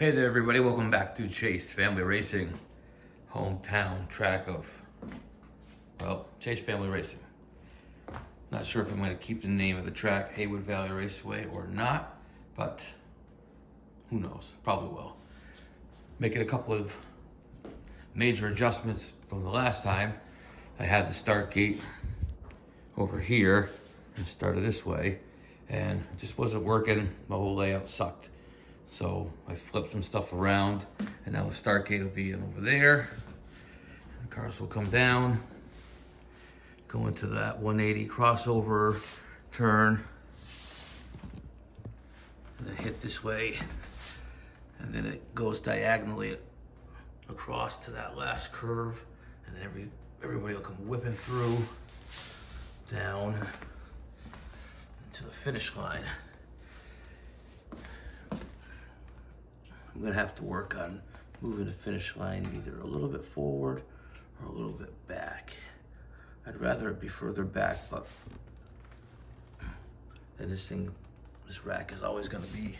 Hey there everybody, welcome back to Chase Family Racing, hometown track of, well, Chase Family Racing. Not sure if I'm going to keep the name of the track Haywood Valley Raceway or not, but who knows, probably will. Making a couple of major adjustments from the last time. I had the start gate over here and started this way, and it just wasn't working. My whole layout sucked. So I flipped some stuff around, and now the start gate will be in over there. The cars will come down, go into that 180 crossover turn, and then hit this way, and then it goes diagonally across to that last curve, and then everybody will come whipping through down to the finish line. I'm gonna have to work on moving the finish line either a little bit forward or a little bit back. I'd rather it be further back, but then this rack is always gonna be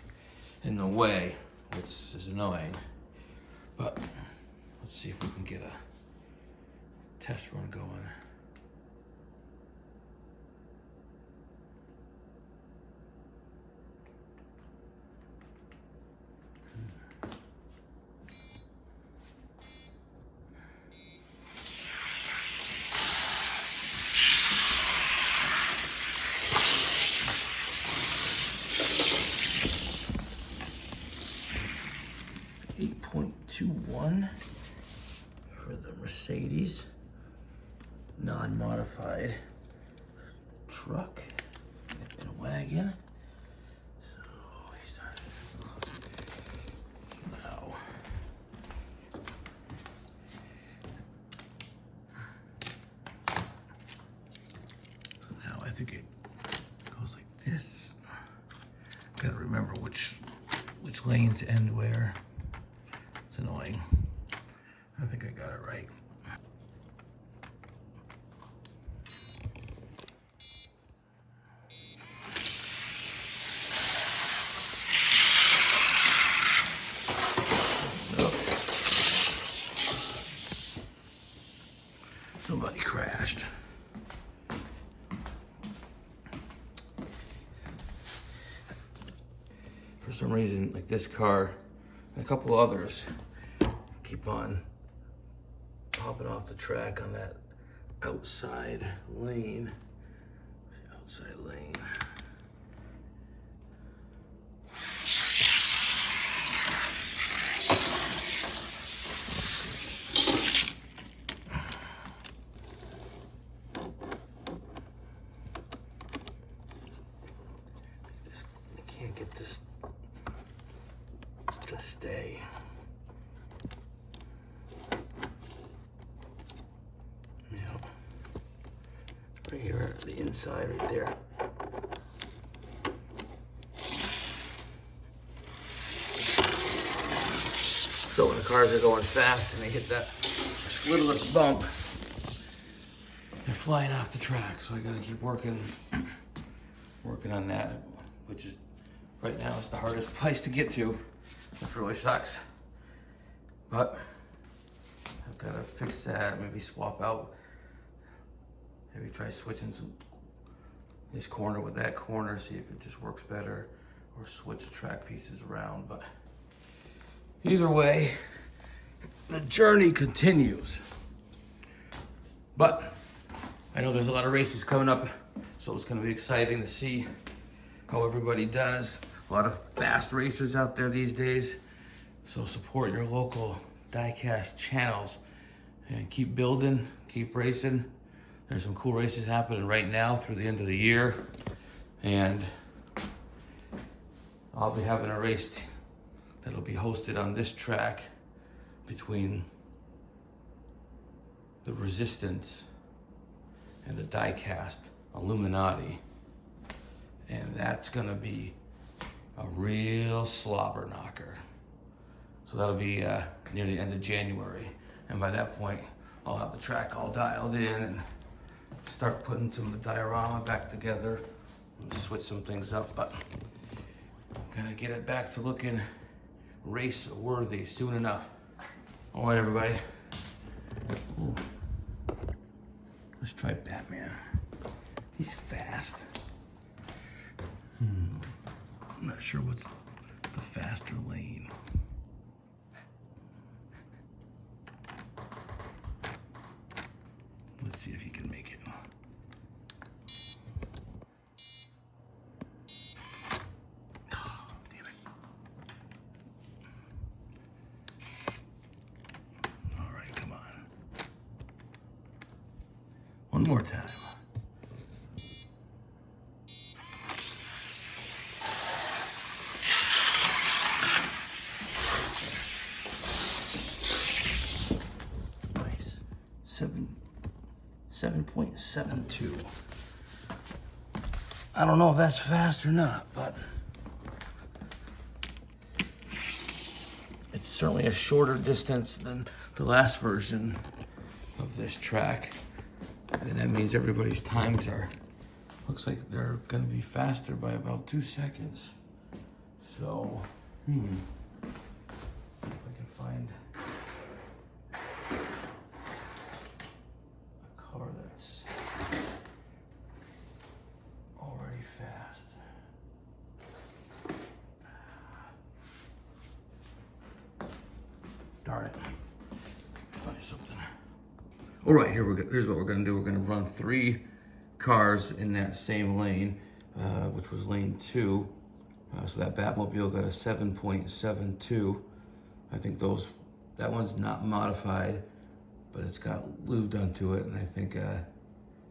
in the way, which is annoying. But let's see if we can get a test run going. .21 for the Mercedes non-modified truck and wagon. So we started now. Now I think it goes like this. Gotta remember which lanes end where. It's annoying. I think I got it right. Oops. Somebody crashed. For some reason, like this car and a couple others keep on popping off the track on that outside lane. Outside lane. I can't get this to stay. Right here, the inside right there. So when the cars are going fast and they hit that littlest bump, they're flying off the track. So I gotta keep working on that, which is right now it's the hardest place to get to. Which really sucks. But I've gotta fix that, maybe swap out. Maybe try switching this corner with that corner, see if it just works better, or switch the track pieces around. But either way, the journey continues. But I know there's a lot of races coming up, so it's gonna be exciting to see how everybody does. A lot of fast racers out there these days. So support your local diecast channels and keep building, keep racing. There's some cool races happening right now through the end of the year. And I'll be having a race that'll be hosted on this track between the Resistance and the diecast Illuminati. And that's gonna be a real slobber knocker. So that'll be near the end of January. And by that point, I'll have the track all dialed in and start putting some of the diorama back together and switch some things up. But I'm gonna get it back to looking race worthy soon enough. All right, everybody. Ooh. Let's try Batman. He's fast. I'm not sure what's the faster lane. Let's see if he can make it. Oh, damn it. All right, come on. One more time. Nice. 7.72. I don't know if that's fast or not, but it's certainly a shorter distance than the last version of this track. And that means everybody's times looks like they're gonna be faster by about 2 seconds. So, see if I can find a car that's already fast. Darn it. Find something. All right, here's what we're gonna do. We're gonna run 3 cars in that same lane, which was lane 2. So that Batmobile got a 7.72. I think that one's not modified, but it's got lube done to it, and I think that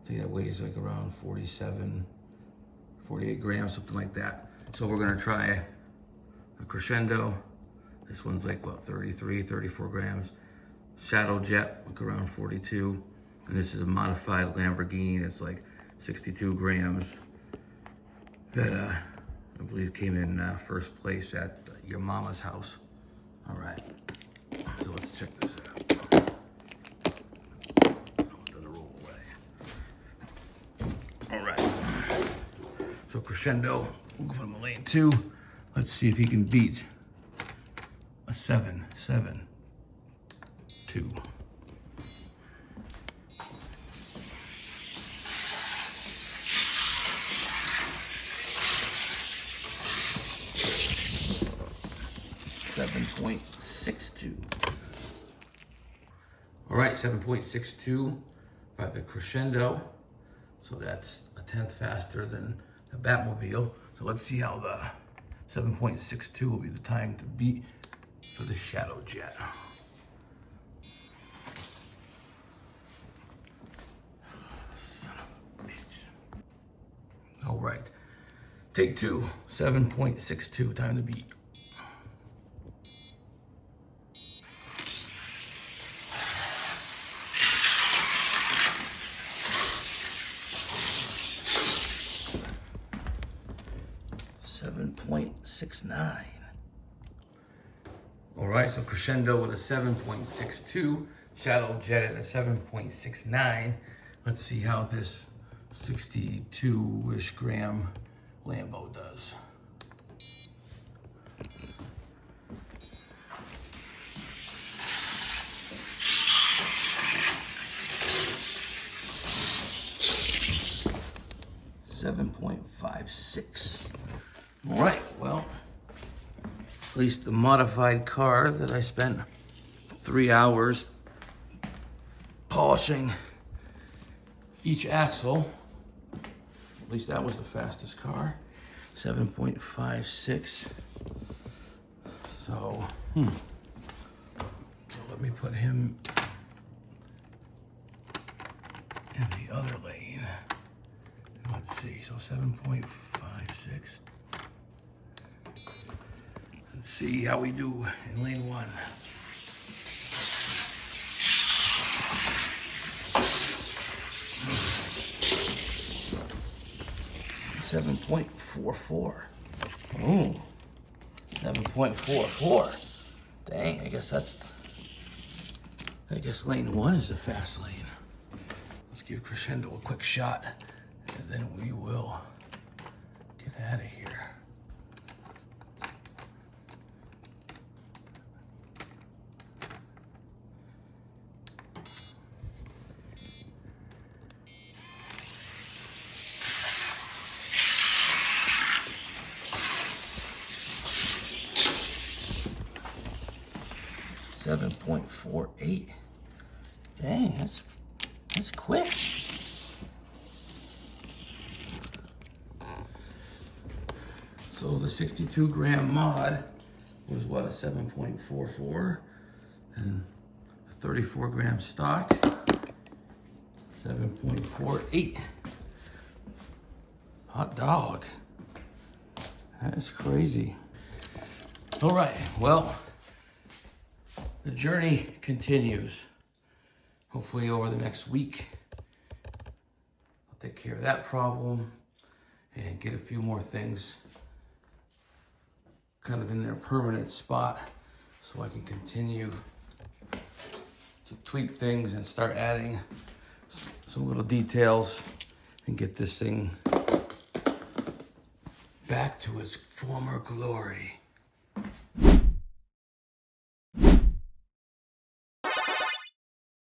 weighs like around 48 grams, something like that. So we're gonna try a Crescendo. This one's like, what, 34 grams. Shadow Jet, like around 42. And this is a modified Lamborghini. It's like 62 grams. That I believe came in first place at your mama's house. All right, so let's check this out. I don't want them to roll away. All right, so Crescendo, we'll put him in lane 2. Let's see if he can beat a 7.72. 7.62. All right, 7.62 by the Crescendo. So that's a 10th faster than the Batmobile. So let's see how the 7.62 will be the time to beat for the Shadow Jet. Son of a bitch. All right, take 2, 7.62, time to beat. 7.69. All right, so Crescendo with a 7.62, Shadow Jet at a 7.69. Let's see how this 62-ish gram Lambo does. $7.56. All right, well, at least the modified car that I spent 3 hours polishing each axle, at least that was the fastest car, 7.56. So let me put him in the other lane. Let's see, so 7.56. Let's see how we do in lane 1. $7.44. Oh, 7.44. Dang, I guess lane 1 is the fast lane. Let's give Crescendo a quick shot, and then we will get out of here. 7.48. Dang, that's quick. So the 62 gram mod was what, a 7.44, and the 34 gram stock, 7.48. Hot dog. That's crazy. All right, well, the journey continues. Hopefully over the next week, I'll take care of that problem and get a few more things kind of in their permanent spot so I can continue to tweak things and start adding some little details and get this thing back to its former glory.